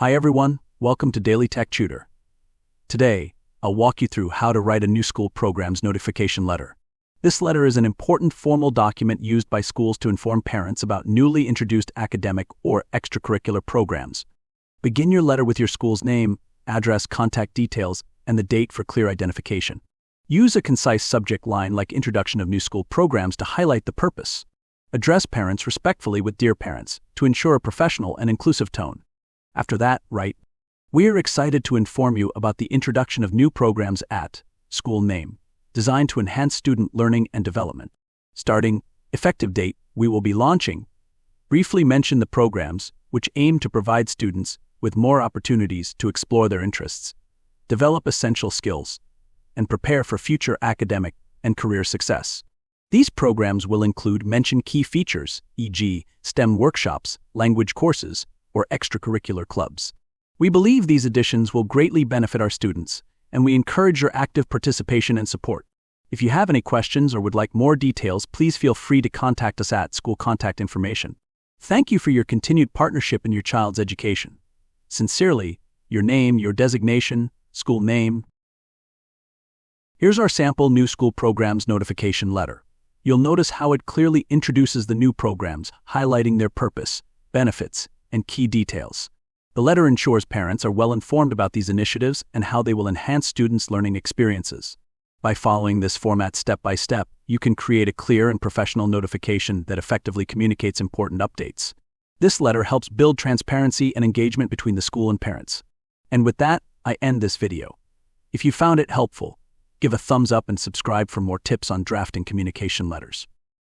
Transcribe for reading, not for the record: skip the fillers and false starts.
Hi everyone, welcome to Daily Tech Tutor. Today, I'll walk you through how to write a new school program's notification letter. This letter is an important formal document used by schools to inform parents about newly introduced academic or extracurricular programs. Begin your letter with your school's name, address, contact details, and the date for clear identification. Use a concise subject line like introduction of new school programs to highlight the purpose. Address parents respectfully with "Dear Parents" to ensure a professional and inclusive tone. After that, write, "We're excited to inform you about the introduction of new programs at school name, designed to enhance student learning and development. Starting, effective date, we will be launching." Briefly mention the programs, which aim to provide students with more opportunities to explore their interests, develop essential skills, and prepare for future academic and career success. These programs will include mention key features, e.g., STEM workshops, language courses, or extracurricular clubs. We believe these additions will greatly benefit our students, and we encourage your active participation and support. If you have any questions or would like more details, please feel free to contact us at school contact information. Thank you for your continued partnership in your child's education. Sincerely, your name, your designation, school name. Here's our sample new school programs notification letter. You'll notice how it clearly introduces the new programs, highlighting their purpose, benefits, and key details. The letter ensures parents are well informed about these initiatives and how they will enhance students' learning experiences. By following this format step by step, you can create a clear and professional notification that effectively communicates important updates. This letter helps build transparency and engagement between the school and parents. And with that, I end this video. If you found it helpful, give a thumbs up and subscribe for more tips on drafting communication letters.